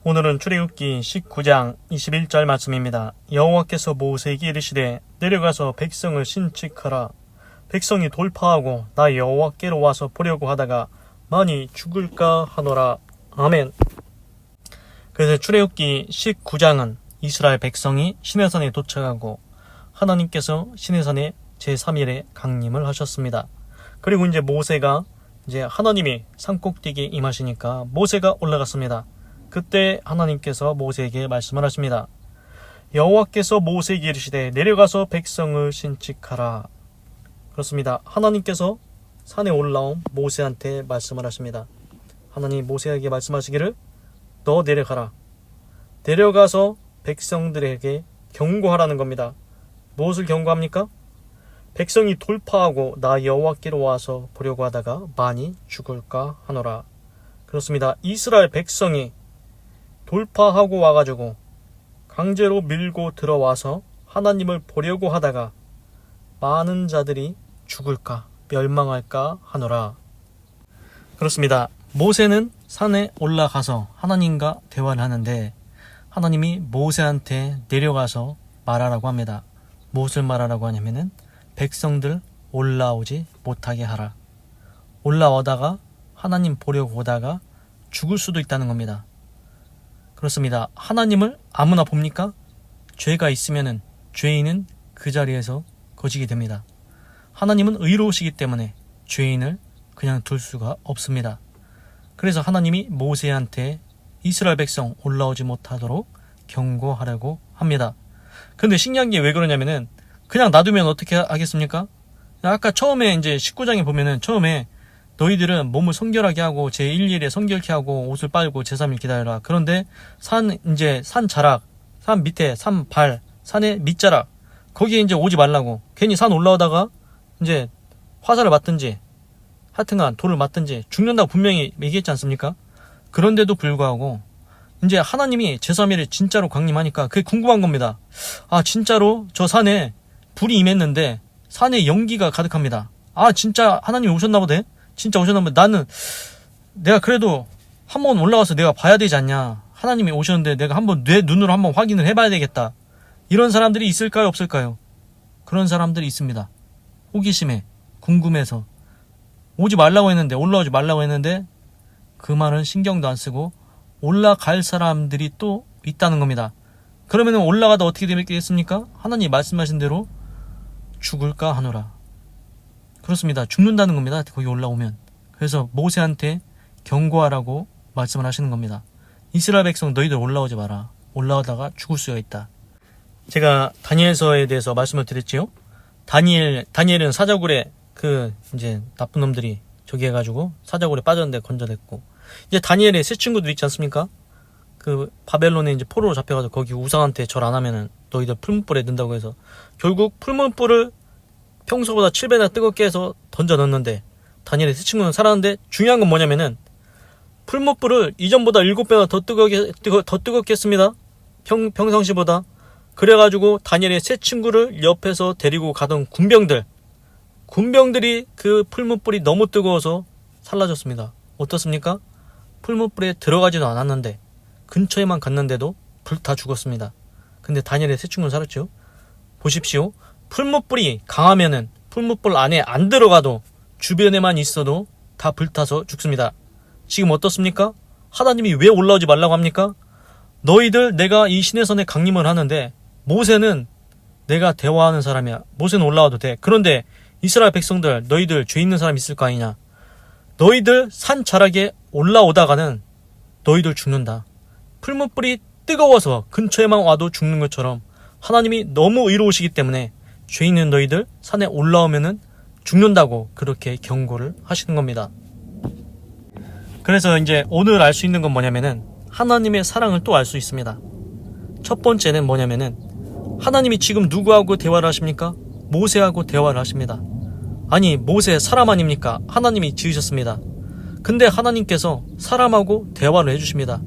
오늘은 출애굽기 19장 21절 말씀입니다. 여호와께서 모세에게 이르시되 내려가서 백성을 신칙하라. 백성이 돌파하고 나 여호와께로 와서 보려고 하다가 많이 죽을까 하노라. 아멘. 그래서 출애굽기 19장은 이스라엘 백성이 시내산에 도착하고 하나님께서 시내산에 제3일에 강림을 하셨습니다. 그리고 이제 모세가 하나님이 산꼭대기에 임하시니까 모세가 올라갔습니다. 그때 하나님께서 모세에게 말씀을 하십니다. 여호와께서 모세에게 이르시되 내려가서 백성을 신칙하라. 그렇습니다. 하나님께서 산에 올라온 모세한테 말씀을 하십니다. 하나님 모세에게 말씀하시기를 너 내려가라. 내려가서 백성들에게 경고하라는 겁니다. 무엇을 경고합니까? 백성이 돌파하고 나 여호와께로 와서 보려고 하다가 많이 죽을까 하노라. 그렇습니다. 이스라엘 백성이 돌파하고 와가지고 강제로 밀고 들어와서 하나님을 보려고 하다가 많은 자들이 죽을까 멸망할까 하노라. 그렇습니다. 모세는 산에 올라가서 하나님과 대화를 하는데 하나님이 모세한테 내려가서 말하라고 합니다. 무엇을 말하라고 하냐면은 백성들 올라오지 못하게 하라. 올라오다가 하나님 보려고 오다가 죽을 수도 있다는 겁니다. 그렇습니다. 하나님을 아무나 봅니까? 죄가 있으면은 죄인은 그 자리에서 거지게 됩니다. 하나님은 의로우시기 때문에 죄인을 그냥 둘 수가 없습니다. 그래서 하나님이 모세한테 이스라엘 백성 올라오지 못하도록 경고하라고 합니다. 근데 신기한 게 왜 그러냐면은 그냥 놔두면 어떻게 하겠습니까? 아까 처음에 이제 19장에 보면은 처음에 너희들은 몸을 성결하게 하고 제1일에 성결케 하고 옷을 빨고 제3일 기다려라. 그런데 산 자락, 산 밑에 산 발, 산의 밑자락 거기에 이제 오지 말라고. 괜히 산 올라오다가 이제 화살을 맞든지 하여튼간 돌을 맞든지 죽는다고 분명히 얘기했지 않습니까? 그런데도 불구하고 이제 하나님이 제3일에 진짜로 강림하니까 그게 궁금한 겁니다. 아 진짜로 저 산에 불이 임했는데 산에 연기가 가득합니다. 아 진짜 하나님이 오셨나 보네? 진짜 오셨나 보네. 나는 내가 그래도 한번 올라가서 내가 봐야 되지 않냐. 하나님이 오셨는데 내가 한번 내 눈으로 한번 확인을 해봐야 되겠다. 이런 사람들이 있을까요 없을까요? 그런 사람들이 있습니다. 호기심에 궁금해서 오지 말라고 했는데 올라오지 말라고 했는데 그 말은 신경도 안 쓰고 올라갈 사람들이 또 있다는 겁니다. 그러면 올라가다 어떻게 되겠습니까? 하나님이 말씀하신 대로 죽을까 하노라. 그렇습니다. 죽는다는 겁니다. 거기 올라오면. 그래서 모세한테 경고하라고 말씀을 하시는 겁니다. 이스라엘 백성 너희들 올라오지 마라. 올라오다가 죽을 수가 있다. 제가 다니엘서에 대해서 말씀을 드렸지요. 다니엘은 사자굴에 이제 나쁜 놈들이 저기 해가지고 사자굴에 빠졌는데 건져냈고 이제 다니엘의 세 친구들 있지 않습니까? 바벨론에 이제 포로로 잡혀가지고 거기 우상한테 절 안 하면은 너희들 풀무불에 넣는다고 해서 결국 풀무불을 평소보다 7배나 뜨겁게 해서 던져 넣었는데 다니엘의 세 친구는 살았는데 중요한 건 뭐냐면은 풀무불을 이전보다 7배나 더 뜨겁게 했습니다. 평상시보다. 그래가지고 다니엘의 세 친구를 옆에서 데리고 가던 군병들이 그 풀무불이 너무 뜨거워서 살라졌습니다. 어떻습니까? 풀무불에 들어가지도 않았는데 근처에만 갔는데도 불타 죽었습니다. 근데 다니엘의 세 친구는 살았죠. 보십시오. 풀무불이 강하면은 풀무불 안에 안 들어가도 주변에만 있어도 다 불타서 죽습니다. 지금 어떻습니까? 하나님이 왜 올라오지 말라고 합니까? 너희들 내가 이 시내산에 강림을 하는데 모세는 내가 대화하는 사람이야. 모세는 올라와도 돼. 그런데 이스라엘 백성들 너희들 죄 있는 사람 있을 거 아니냐. 너희들 산 자락에 올라오다가는 너희들 죽는다. 풀무불이 뜨거워서 근처에만 와도 죽는 것처럼 하나님이 너무 의로우시기 때문에 죄 있는 너희들 산에 올라오면은 죽는다고 그렇게 경고를 하시는 겁니다. 그래서 이제 오늘 알 수 있는 건 뭐냐면은 하나님의 사랑을 또 알 수 있습니다. 첫 번째는 뭐냐면은 하나님이 지금 누구하고 대화를 하십니까? 모세하고 대화를 하십니다. 아니 모세 사람 아닙니까? 하나님이 지으셨습니다. 근데 하나님께서 사람하고 대화를 해주십니다.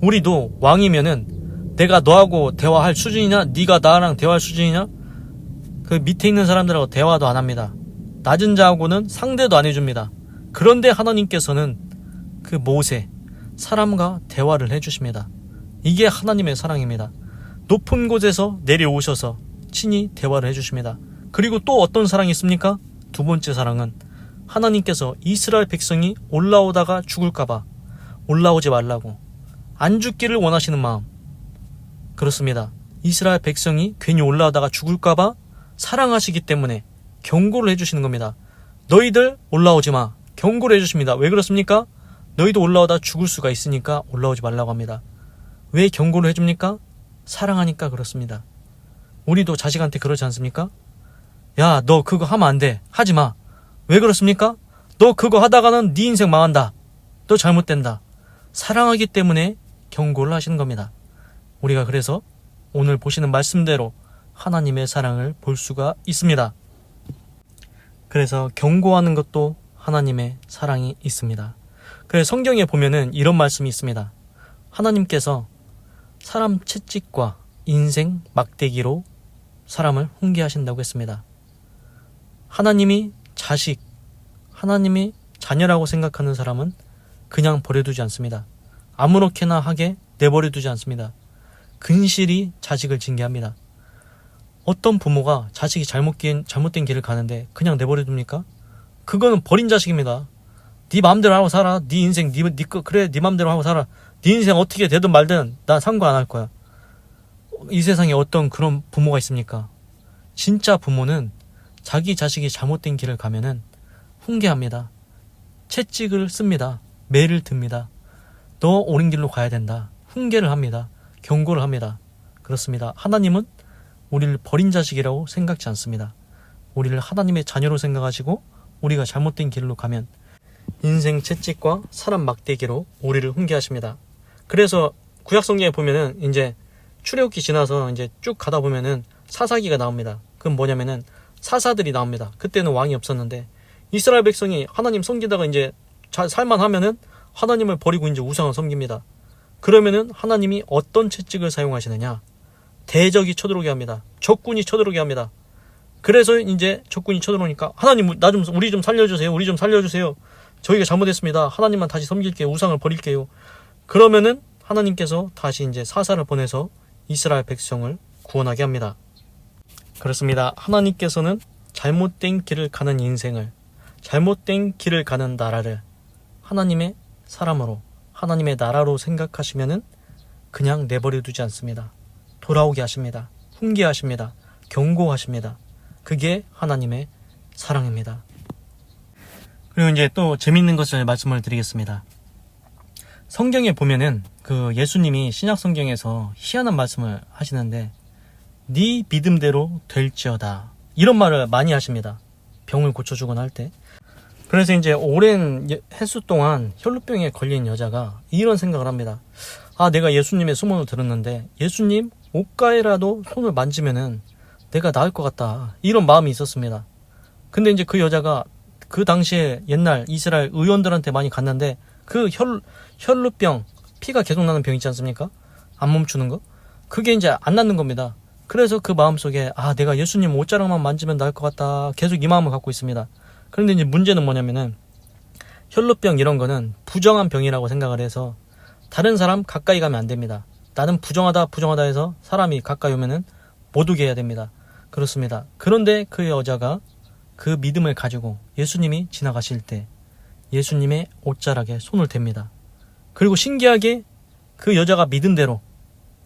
우리도 왕이면은 내가 너하고 대화할 수준이냐 네가 나랑 대화할 수준이냐 그 밑에 있는 사람들하고 대화도 안 합니다. 낮은 자하고는 상대도 안 해줍니다. 그런데 하나님께서는 그 모세 사람과 대화를 해주십니다. 이게 하나님의 사랑입니다. 높은 곳에서 내려오셔서 친히 대화를 해주십니다. 그리고 또 어떤 사랑이 있습니까? 두 번째 사랑은 하나님께서 이스라엘 백성이 올라오다가 죽을까봐 올라오지 말라고 안 죽기를 원하시는 마음. 그렇습니다. 이스라엘 백성이 괜히 올라오다가 죽을까봐 사랑하시기 때문에 경고를 해주시는 겁니다. 너희들 올라오지 마. 경고를 해주십니다. 왜 그렇습니까? 너희도 올라오다 죽을 수가 있으니까 올라오지 말라고 합니다. 왜 경고를 해줍니까? 사랑하니까 그렇습니다. 우리도 자식한테 그러지 않습니까? 야, 너 그거 하면 안 돼. 하지 마. 왜 그렇습니까? 너 그거 하다가는 네 인생 망한다. 너 잘못된다. 사랑하기 때문에 경고를 하시는 겁니다. 우리가 그래서 오늘 보시는 말씀대로 하나님의 사랑을 볼 수가 있습니다. 그래서 경고하는 것도 하나님의 사랑이 있습니다. 그래서 성경에 보면은 이런 말씀이 있습니다. 하나님께서 사람 채찍과 인생 막대기로 사람을 훈계하신다고 했습니다. 하나님이 하나님이 자녀라고 생각하는 사람은 그냥 버려두지 않습니다. 아무렇게나 하게 내버려두지 않습니다. 근실히 자식을 징계합니다. 어떤 부모가 자식이 잘못된 길을 가는데 그냥 내버려둡니까? 그거는 버린 자식입니다. 네 마음대로 하고 살아. 네 인생 그래 네 마음대로 하고 살아. 네 인생 어떻게 되든 말든 난 상관 안 할 거야. 이 세상에 어떤 그런 부모가 있습니까? 진짜 부모는 자기 자식이 잘못된 길을 가면은 훈계합니다. 채찍을 씁니다. 매를 듭니다. 너 옳은 길로 가야 된다. 훈계를 합니다. 경고를 합니다. 그렇습니다. 하나님은 우리를 버린 자식이라고 생각지 않습니다. 우리를 하나님의 자녀로 생각하시고 우리가 잘못된 길로 가면 인생 채찍과 사람 막대기로 우리를 훈계하십니다. 그래서 구약 성경에 보면은 이제 출애굽기 지나서 이제 쭉 가다 보면은 사사기가 나옵니다. 그건 뭐냐면은 사사들이 나옵니다. 그때는 왕이 없었는데 이스라엘 백성이 하나님 섬기다가 이제 살만하면은 하나님을 버리고 이제 우상을 섬깁니다. 그러면은 하나님이 어떤 채찍을 사용하시느냐? 대적이 쳐들어오게 합니다. 적군이 쳐들어오게 합니다. 그래서 이제 적군이 쳐들어오니까 하나님 우리 좀 살려주세요. 우리 좀 살려주세요. 저희가 잘못했습니다. 하나님만 다시 섬길게요. 우상을 버릴게요. 그러면은 하나님께서 다시 이제 사사를 보내서 이스라엘 백성을 구원하게 합니다. 그렇습니다. 하나님께서는 잘못된 길을 가는 인생을, 잘못된 길을 가는 나라를 하나님의 사람으로, 하나님의 나라로 생각하시면은 그냥 내버려두지 않습니다. 돌아오게 하십니다. 훈계하십니다. 경고하십니다. 그게 하나님의 사랑입니다. 그리고 이제 또 재밌는 것을 말씀을 드리겠습니다. 성경에 보면은 그 예수님이 신약 성경에서 희한한 말씀을 하시는데 네 믿음대로 될지어다 이런 말을 많이 하십니다. 병을 고쳐주거나 할 때. 그래서 이제 오랜 횟수 동안 혈루병에 걸린 여자가 이런 생각을 합니다. 아, 내가 예수님의 소문을 들었는데 예수님 옷가에라도 손을 만지면은 내가 나을 것 같다. 이런 마음이 있었습니다. 근데 이제 그 여자가 그 당시에 옛날 이스라엘 의원들한테 많이 갔는데 그 혈루병, 피가 계속 나는 병 있지 않습니까? 안 멈추는 거? 그게 이제 안 낫는 겁니다. 그래서 그 마음속에 아, 내가 예수님 옷자락만 만지면 나을 것 같다. 계속 이 마음을 갖고 있습니다. 그런데 이제 문제는 뭐냐면은 혈루병 이런 거는 부정한 병이라고 생각을 해서 다른 사람 가까이 가면 안 됩니다. 나는 부정하다 해서 사람이 가까이 오면은 못 오게 해야 됩니다. 그렇습니다. 그런데 그 여자가 그 믿음을 가지고 예수님이 지나가실 때 예수님의 옷자락에 손을 댑니다. 그리고 신기하게 그 여자가 믿은 대로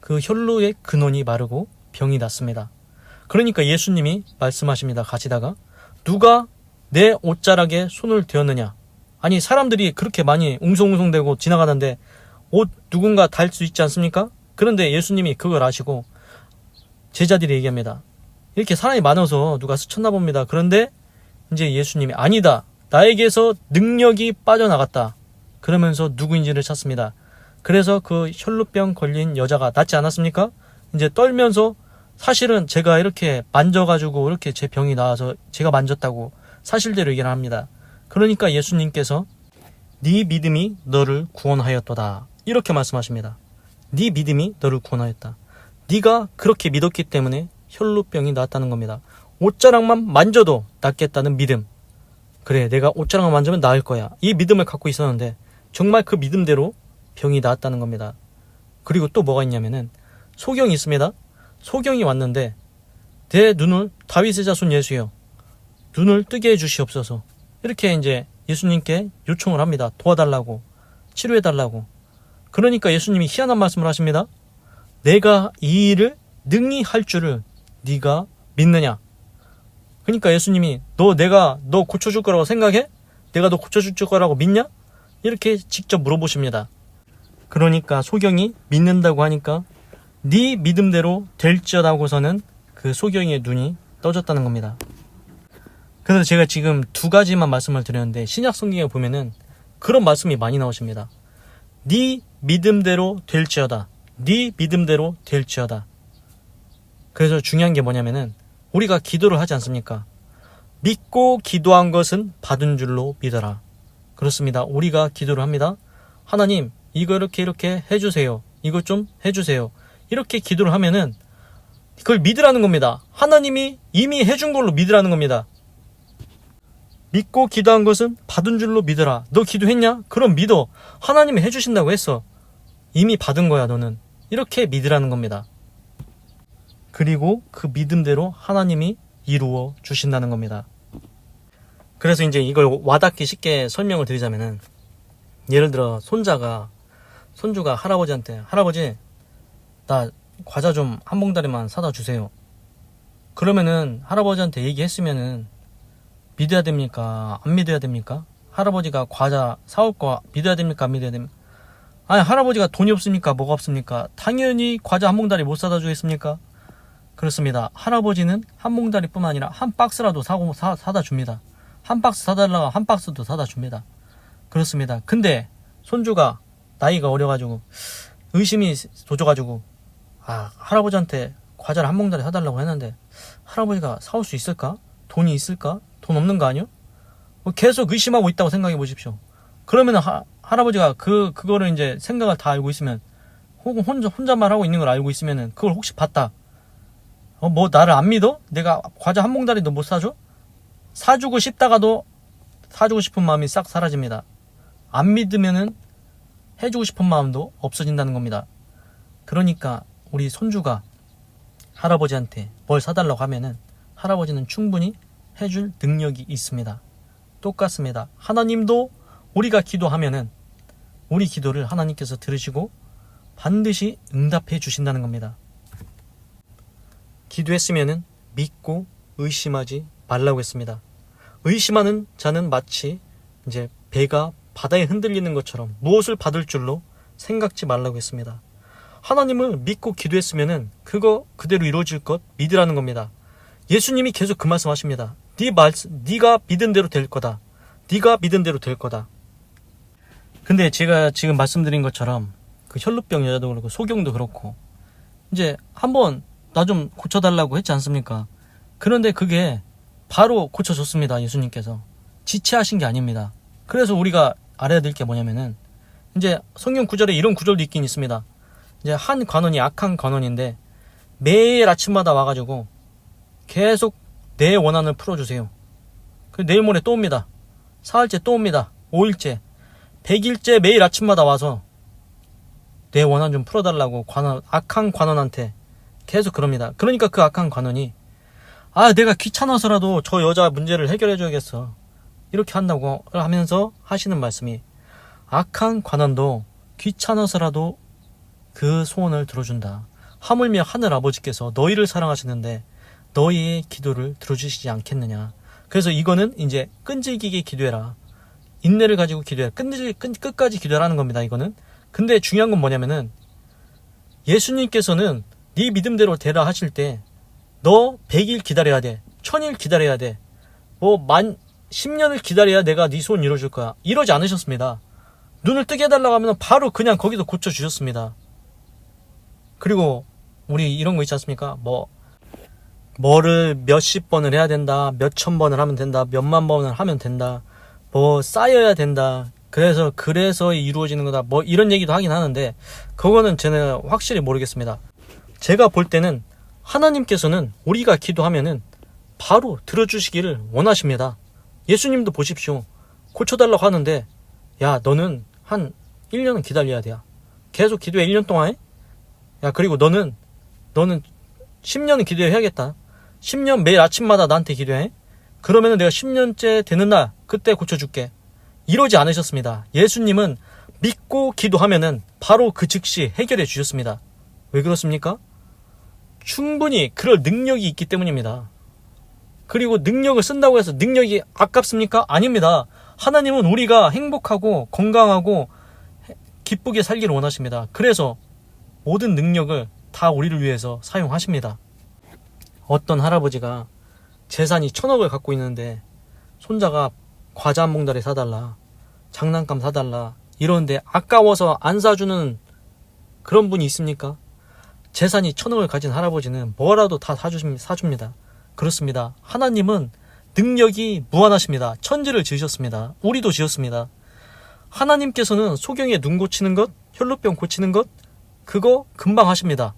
그 혈루의 근원이 마르고 병이 낫습니다. 그러니까 예수님이 말씀하십니다. 가시다가 누가 내 옷자락에 손을 대었느냐? 아니 사람들이 그렇게 많이 웅성웅성대고 지나가는데 옷 누군가 달 수 있지 않습니까? 그런데 예수님이 그걸 아시고 제자들이 얘기합니다. 이렇게 사람이 많아서 누가 스쳤나 봅니다. 그런데 이제 예수님이 아니다. 나에게서 능력이 빠져나갔다. 그러면서 누구인지를 찾습니다. 그래서 그 혈루병 걸린 여자가 낫지 않았습니까? 이제 떨면서 사실은 제가 이렇게 만져가지고 이렇게 제 병이 나와서 제가 만졌다고 사실대로 얘기를 합니다. 그러니까 예수님께서 네 믿음이 너를 구원하였도다. 이렇게 말씀하십니다. 네 믿음이 너를 구원하였다. 네가 그렇게 믿었기 때문에 혈루병이 나았다는 겁니다. 옷자락만 만져도 낫겠다는 믿음. 그래, 내가 옷자락만 만지면 나을 거야. 이 믿음을 갖고 있었는데 정말 그 믿음대로 병이 나았다는 겁니다. 그리고 또 뭐가 있냐면은 소경이 있습니다. 소경이 왔는데 내 눈을 다윗의 자손 예수여 눈을 뜨게 해주시옵소서. 이렇게 이제 예수님께 요청을 합니다. 도와달라고, 치료해달라고. 그러니까 예수님이 희한한 말씀을 하십니다. 내가 이 일을 능히 할 줄을 네가 믿느냐. 그러니까 예수님이 너 고쳐줄 거라고 생각해? 내가 너 고쳐줄 거라고 믿냐? 이렇게 직접 물어보십니다. 그러니까 소경이 믿는다고 하니까 네 믿음대로 될지어다 하고서는 그 소경이의 눈이 떠졌다는 겁니다. 그래서 제가 지금 두 가지만 말씀을 드렸는데 신약 성경에 보면은 그런 말씀이 많이 나오십니다. 네 믿음대로 될지어다. 네 믿음대로 될지어다. 그래서 중요한 게 뭐냐면은 우리가 기도를 하지 않습니까? 믿고 기도한 것은 받은 줄로 믿어라. 그렇습니다. 우리가 기도를 합니다. 하나님 이거 이렇게 해주세요. 이거 좀 해주세요. 이렇게 기도를 하면은 그걸 믿으라는 겁니다. 하나님이 이미 해준 걸로 믿으라는 겁니다. 믿고 기도한 것은 받은 줄로 믿어라. 너 기도했냐? 그럼 믿어. 하나님이 해주신다고 했어. 이미 받은 거야 너는. 이렇게 믿으라는 겁니다. 그리고 그 믿음대로 하나님이 이루어 주신다는 겁니다. 그래서 이제 이걸 와닿기 쉽게 설명을 드리자면은 예를 들어 손주가 할아버지한테 할아버지 나 과자 좀 한 봉다리만 사다 주세요. 그러면은 할아버지한테 얘기했으면은 믿어야 됩니까? 안 믿어야 됩니까? 할아버지가 과자 사올 거 믿어야 됩니까? 안 믿어야 됩니까? 아니 할아버지가 돈이 없습니까? 뭐가 없습니까? 당연히 과자 한 봉다리 못 사다 주겠습니까? 그렇습니다. 할아버지는 한 봉다리뿐만 아니라 한 박스라도 사다 줍니다. 한 박스 사달라고 한 박스도 사다 줍니다. 그렇습니다. 근데 손주가 나이가 어려가지고 의심이 도져가지고 할아버지한테 과자를 한 봉다리 사달라고 했는데 할아버지가 사올 수 있을까? 돈이 있을까? 돈 없는 거 아니요? 계속 의심하고 있다고 생각해 보십시오. 그러면 할아버지가 그거를 이제 생각을 다 알고 있으면 혹은 혼자만 하고 있는 걸 알고 있으면은 그걸 혹시 봤다. 뭐 나를 안 믿어? 내가 과자 한 봉다리도 못 사줘? 사주고 싶다가도 사주고 싶은 마음이 싹 사라집니다. 안 믿으면은 해주고 싶은 마음도 없어진다는 겁니다. 그러니까 우리 손주가 할아버지한테 뭘 사달라고 하면은 할아버지는 충분히 해줄 능력이 있습니다. 똑같습니다. 하나님도 우리가 기도하면은 우리 기도를 하나님께서 들으시고 반드시 응답해 주신다는 겁니다. 기도했으면은 믿고 의심하지 말라고 했습니다. 의심하는 자는 마치 이제 배가 바다에 흔들리는 것처럼 무엇을 받을 줄로 생각지 말라고 했습니다. 하나님을 믿고 기도했으면은 그거 그대로 이루어질 것 믿으라는 겁니다. 예수님이 계속 그 말씀하십니다. 네가 믿은 대로 될 거다. 네가 믿은 대로 될 거다. 근데 제가 지금 말씀드린 것처럼 그 혈루병 여자도 그렇고 소경도 그렇고 이제 한번 나 좀 고쳐달라고 했지 않습니까? 그런데 그게 바로 고쳐줬습니다. 예수님께서. 지체하신 게 아닙니다. 그래서 우리가 알아야 될 게 뭐냐면은 이제 성경 구절에 이런 구절도 있긴 있습니다. 이제 한 관원이 악한 관원인데 매일 아침마다 와가지고 계속 내 원한을 풀어주세요. 내일 모레 또 옵니다. 사흘째 또 옵니다. 5일째 100일째 매일 아침마다 와서 내 원한 좀 풀어달라고 악한 관원한테 계속 그럽니다. 그러니까 그 악한 관원이 내가 귀찮아서라도 저 여자 문제를 해결해줘야겠어. 이렇게 한다고 하면서 하시는 말씀이 악한 관원도 귀찮아서라도 그 소원을 들어준다. 하물며 하늘 아버지께서 너희를 사랑하시는데 너희의 기도를 들어주시지 않겠느냐. 그래서 이거는 이제 끈질기게 기도해라. 인내를 가지고 기도해라. 끝까지 기도하라는 겁니다. 이거는. 근데 중요한 건 뭐냐면은 예수님께서는 네 믿음대로 되라 하실 때 너 100일 기다려야 돼. 1000일 기다려야 돼. 10년을 기다려야 내가 네 소원 이뤄줄 거야. 이러지 않으셨습니다. 눈을 뜨게 해달라고 하면 바로 그냥 거기서 고쳐주셨습니다. 그리고 우리 이런 거 있지 않습니까? 뭐를 몇십 번을 해야 된다. 몇천 번을 하면 된다. 몇만 번을 하면 된다. 쌓여야 된다. 그래서 이루어지는 거다. 이런 얘기도 하긴 하는데 그거는 저는 확실히 모르겠습니다. 제가 볼 때는 하나님께서는 우리가 기도하면은 바로 들어주시기를 원하십니다. 예수님도 보십시오. 고쳐달라고 하는데 야 너는 한 1년은 기다려야 돼. 계속 기도해 1년 동안 해? 야, 그리고 너는 10년은 기도해야겠다. 10년 매일 아침마다 나한테 기도해. 그러면은 내가 10년째 되는 날 그때 고쳐줄게. 이러지 않으셨습니다. 예수님은 믿고 기도하면은 바로 그 즉시 해결해 주셨습니다. 왜 그렇습니까? 충분히 그럴 능력이 있기 때문입니다. 그리고 능력을 쓴다고 해서 능력이 아깝습니까? 아닙니다. 하나님은 우리가 행복하고 건강하고 기쁘게 살기를 원하십니다. 그래서 모든 능력을 다 우리를 위해서 사용하십니다. 어떤 할아버지가 재산이 1,000억을 갖고 있는데 손자가 과자 한 봉다리 사달라, 장난감 사달라 이러는데 아까워서 안 사주는 그런 분이 있습니까? 재산이 1,000억을 가진 할아버지는 뭐라도 다 사줍니다. 그렇습니다. 하나님은 능력이 무한하십니다. 천지를 지으셨습니다. 우리도 지었습니다. 하나님께서는 소경에 눈 고치는 것, 혈루병 고치는 것, 그거 금방 하십니다.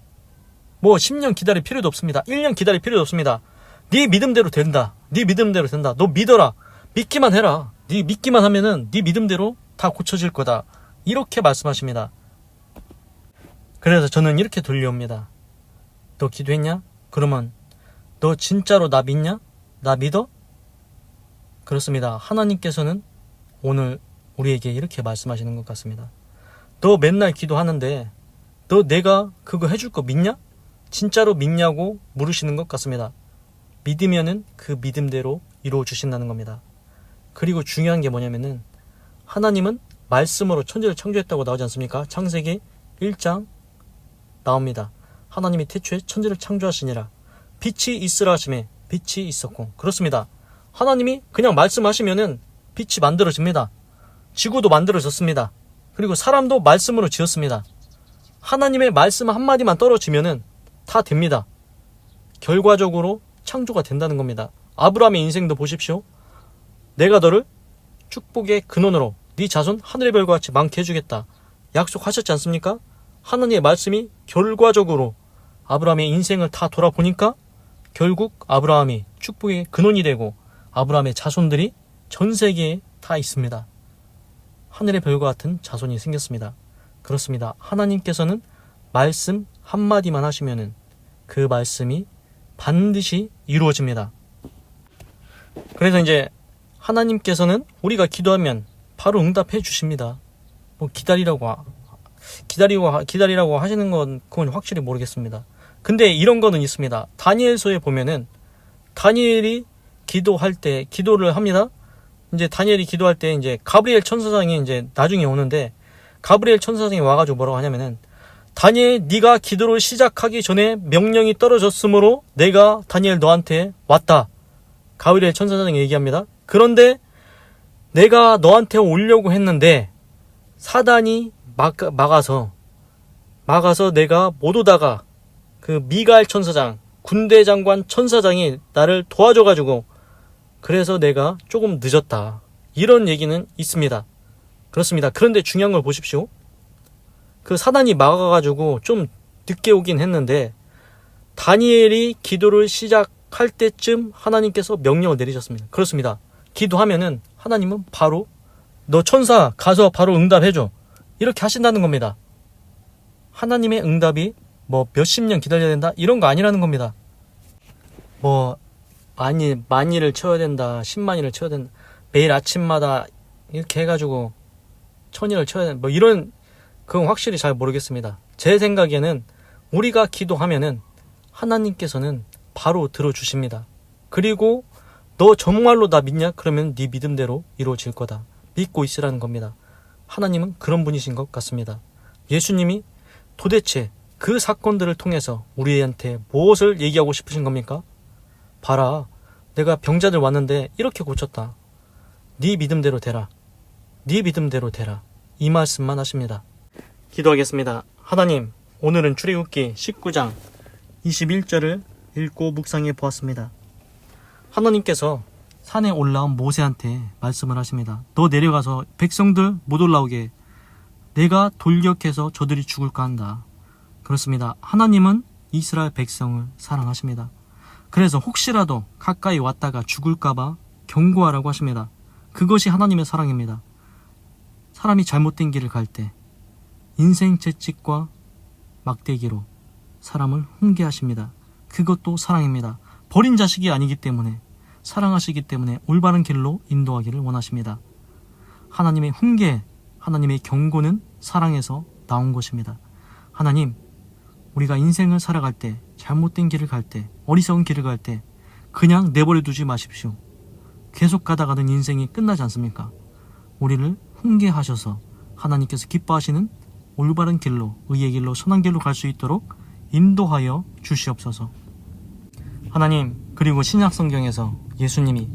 뭐 10년 기다릴 필요도 없습니다. 1년 기다릴 필요도 없습니다. 네 믿음대로 된다. 네 믿음대로 된다. 너 믿어라. 믿기만 해라. 네 믿기만 하면은 네 믿음대로 다 고쳐질 거다. 이렇게 말씀하십니다. 그래서 저는 이렇게 돌려옵니다. 너 기도했냐? 그러면 너 진짜로 나 믿냐? 나 믿어? 그렇습니다. 하나님께서는 오늘 우리에게 이렇게 말씀하시는 것 같습니다. 너 맨날 기도하는데 너 내가 그거 해줄 거 믿냐? 진짜로 믿냐고 물으시는 것 같습니다. 믿으면은 그 믿음대로 이루어 주신다는 겁니다. 그리고 중요한 게 뭐냐면은 하나님은 말씀으로 천지를 창조했다고 나오지 않습니까? 창세기 1장 나옵니다. 하나님이 태초에 천지를 창조하시니라. 빛이 있으라 하시매 빛이 있었고. 그렇습니다. 하나님이 그냥 말씀하시면은 빛이 만들어집니다. 지구도 만들어졌습니다. 그리고 사람도 말씀으로 지었습니다. 하나님의 말씀 한마디만 떨어지면은 다 됩니다. 결과적으로 창조가 된다는 겁니다. 아브라함의 인생도 보십시오. 내가 너를 축복의 근원으로 네 자손 하늘의 별과 같이 많게 해주겠다. 약속하셨지 않습니까? 하나님의 말씀이 결과적으로 아브라함의 인생을 다 돌아보니까 결국 아브라함이 축복의 근원이 되고 아브라함의 자손들이 전 세계에 다 있습니다. 하늘의 별과 같은 자손이 생겼습니다. 그렇습니다. 하나님께서는 말씀 한마디만 하시면은 그 말씀이 반드시 이루어집니다. 그래서 이제 하나님께서는 우리가 기도하면 바로 응답해 주십니다. 뭐 기다리라고 하시는 건 그건 확실히 모르겠습니다. 근데 이런 거는 있습니다. 다니엘서에 보면은 다니엘이 기도할 때 기도를 합니다. 이제 다니엘이 기도할 때 이제 가브리엘 천사장이 이제 나중에 오는데 가브리엘 천사장이 와가지고 뭐라고 하냐면은 다니엘 네가 기도를 시작하기 전에 명령이 떨어졌으므로 내가 다니엘 너한테 왔다. 가브리엘 천사장이 얘기합니다. 그런데 내가 너한테 오려고 했는데 사단이 막아서 내가 못 오다가 그 미가엘 천사장 군대 장관 천사장이 나를 도와줘가지고 그래서 내가 조금 늦었다. 이런 얘기는 있습니다. 그렇습니다. 그런데 중요한 걸 보십시오. 그 사단이 막아가지고 좀 늦게 오긴 했는데 다니엘이 기도를 시작할 때쯤 하나님께서 명령을 내리셨습니다. 그렇습니다. 기도하면은 하나님은 바로 너 천사 가서 바로 응답해줘. 이렇게 하신다는 겁니다. 하나님의 응답이 뭐 몇십 년 기다려야 된다? 이런 거 아니라는 겁니다. 뭐 만일을 채워야 된다. 10만일을 채워야 된다. 매일 아침마다 이렇게 해가지고 1000일을 채워야 된다. 뭐 이런 그건 확실히 잘 모르겠습니다. 제 생각에는 우리가 기도하면은 하나님께서는 바로 들어주십니다. 그리고 너 정말로 나 믿냐? 그러면 네 믿음대로 이루어질 거다. 믿고 있으라는 겁니다. 하나님은 그런 분이신 것 같습니다. 예수님이 도대체 그 사건들을 통해서 우리한테 무엇을 얘기하고 싶으신 겁니까? 봐라, 내가 병자들 왔는데 이렇게 고쳤다. 네 믿음대로 되라. 네 믿음대로 되라. 이 말씀만 하십니다. 기도하겠습니다. 하나님, 오늘은 출애굽기 19장 21절을 읽고 묵상해 보았습니다. 하나님께서 산에 올라온 모세한테 말씀을 하십니다. 너 내려가서 백성들 못 올라오게 내가 돌격해서 저들이 죽을까 한다. 그렇습니다. 하나님은 이스라엘 백성을 사랑하십니다. 그래서 혹시라도 가까이 왔다가 죽을까봐 경고하라고 하십니다. 그것이 하나님의 사랑입니다. 사람이 잘못된 길을 갈 때 인생 채찍과 막대기로 사람을 훈계하십니다. 그것도 사랑입니다. 버린 자식이 아니기 때문에, 사랑하시기 때문에 올바른 길로 인도하기를 원하십니다. 하나님의 훈계, 하나님의 경고는 사랑에서 나온 것입니다. 하나님, 우리가 인생을 살아갈 때, 잘못된 길을 갈 때, 어리석은 길을 갈 때 그냥 내버려 두지 마십시오. 계속 가다가는 인생이 끝나지 않습니까? 우리를 훈계하셔서 하나님께서 기뻐하시는 올바른 길로, 의의 길로, 선한 길로 갈 수 있도록 인도하여 주시옵소서. 하나님, 그리고 신약 성경에서 예수님이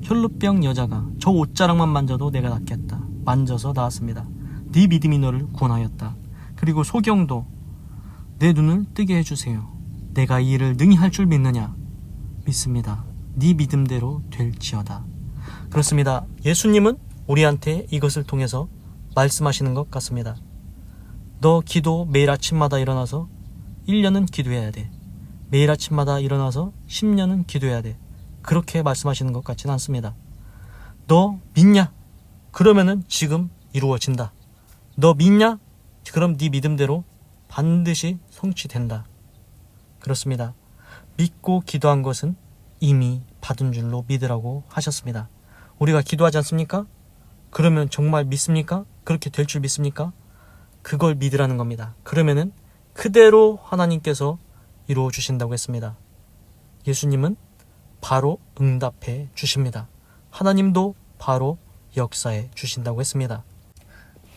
혈루병 여자가 저 옷자락만 만져도 내가 낫겠다, 만져서 나았습니다. 네 믿음이 너를 구원하였다. 그리고 소경도 내 눈을 뜨게 해주세요. 내가 이 일을 능히 할 줄 믿느냐? 믿습니다. 네 믿음대로 될지어다. 그렇습니다. 예수님은 우리한테 이것을 통해서 말씀하시는 것 같습니다. 너 기도 매일 아침마다 일어나서 1년은 기도해야 돼. 매일 아침마다 일어나서 10년은 기도해야 돼. 그렇게 말씀하시는 것 같지는 않습니다. 너 믿냐? 그러면은 지금 이루어진다. 너 믿냐? 그럼 네 믿음대로 반드시 성취된다. 그렇습니다. 믿고 기도한 것은 이미 받은 줄로 믿으라고 하셨습니다. 우리가 기도하지 않습니까? 그러면 정말 믿습니까? 그렇게 될 줄 믿습니까? 그걸 믿으라는 겁니다. 그러면은 그대로 하나님께서 이루어 주신다고 했습니다. 예수님은 바로 응답해 주십니다. 하나님도 바로 역사해 주신다고 했습니다.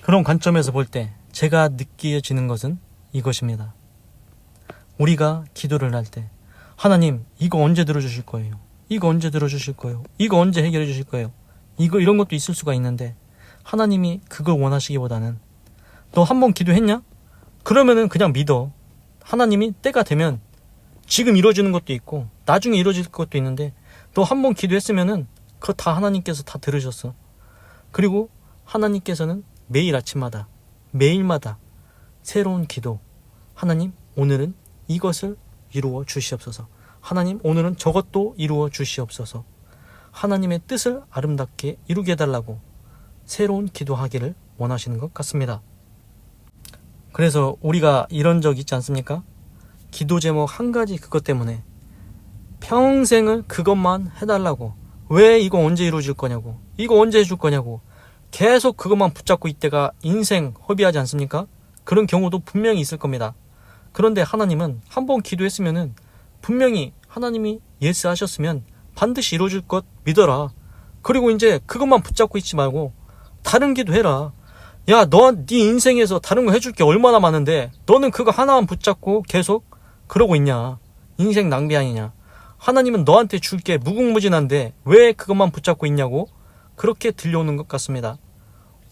그런 관점에서 볼 때 제가 느껴지는 것은 이것입니다. 우리가 기도를 할 때 하나님, 이거 언제 들어주실 거예요? 이거 언제 들어주실 거예요? 이거 언제 해결해 주실 거예요? 이런 것도 있을 수가 있는데 하나님이 그걸 원하시기보다는 너 한 번 기도했냐? 그러면은 그냥 믿어. 하나님이 때가 되면 지금 이루어지는 것도 있고 나중에 이루어질 것도 있는데 너 한 번 기도했으면은 그거 다 하나님께서 다 들으셨어. 그리고 하나님께서는 매일 아침마다 매일마다 새로운 기도, 하나님 오늘은 이것을 이루어 주시옵소서. 하나님 오늘은 저것도 이루어 주시옵소서. 하나님의 뜻을 아름답게 이루게 해달라고 새로운 기도하기를 원하시는 것 같습니다. 그래서 우리가 이런 적 있지 않습니까? 기도 제목 한 가지 그것 때문에 평생을 그것만 해달라고, 왜 이거 언제 이루어질 거냐고, 이거 언제 해줄 거냐고 계속 그것만 붙잡고 있다가 인생 허비하지 않습니까? 그런 경우도 분명히 있을 겁니다. 그런데 하나님은 한 번 기도했으면은 분명히 하나님이 예스 하셨으면 반드시 이루어질 것 믿어라. 그리고 이제 그것만 붙잡고 있지 말고 다른 기도해라. 야, 네 인생에서 다른 거 해줄 게 얼마나 많은데 너는 그거 하나만 붙잡고 계속 그러고 있냐? 인생 낭비 아니냐? 하나님은 너한테 줄 게 무궁무진한데 왜 그것만 붙잡고 있냐고 그렇게 들려오는 것 같습니다.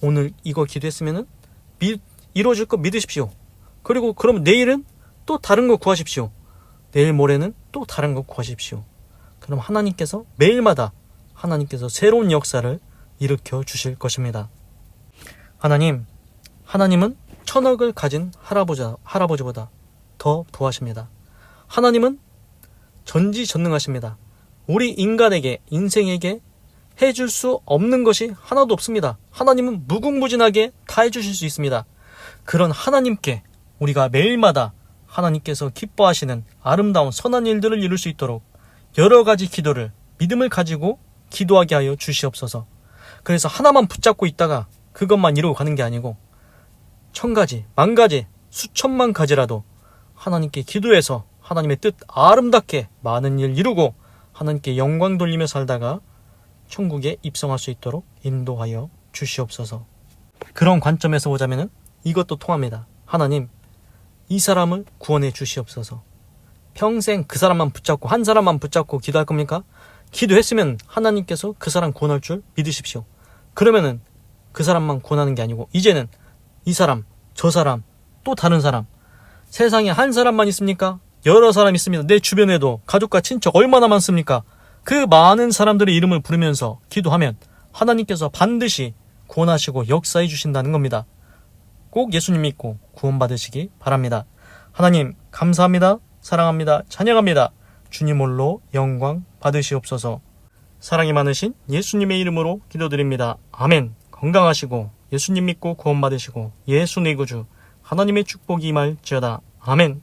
오늘 이거 기도했으면은 이루어질 거 믿으십시오. 그리고 그럼 내일은 또 다른 거 구하십시오. 내일 모레는 또 다른 거 구하십시오. 그럼 하나님께서 매일마다 하나님께서 새로운 역사를 일으켜 주실 것입니다. 하나님은 천억을 가진 할아버지보다 더 부하십니다. 하나님은 전지전능하십니다. 우리 인간에게, 인생에게 해줄 수 없는 것이 하나도 없습니다. 하나님은 무궁무진하게 다 해주실 수 있습니다. 그런 하나님께 우리가 매일마다 하나님께서 기뻐하시는 아름다운 선한 일들을 이룰 수 있도록 여러 가지 기도를, 믿음을 가지고 기도하게 하여 주시옵소서. 그래서 하나만 붙잡고 있다가 그것만 이루고 가는 게 아니고 1000가지, 10,000가지, 수천만 가지라도 하나님께 기도해서 하나님의 뜻 아름답게 많은 일 이루고 하나님께 영광 돌리며 살다가 천국에 입성할 수 있도록 인도하여 주시옵소서. 그런 관점에서 보자면 이것도 통합니다. 하나님, 이 사람을 구원해 주시옵소서. 평생 그 사람만 붙잡고, 한 사람만 붙잡고 기도할 겁니까? 기도했으면 하나님께서 그 사람 구원할 줄 믿으십시오. 그러면은 그 사람만 구원하는 게 아니고 이제는 이 사람, 저 사람, 또 다른 사람, 세상에 한 사람만 있습니까? 여러 사람 있습니다. 내 주변에도 가족과 친척 얼마나 많습니까? 그 많은 사람들의 이름을 부르면서 기도하면 하나님께서 반드시 구원하시고 역사해 주신다는 겁니다. 꼭 예수님 믿고 구원받으시기 바랍니다. 하나님 감사합니다. 사랑합니다. 찬양합니다. 주님 홀로 영광 받으시옵소서. 사랑이 많으신 예수님의 이름으로 기도드립니다. 아멘. 건강하시고 예수님 믿고 구원받으시고 예수 내 구주 하나님의 축복이 임할지어다. 아멘.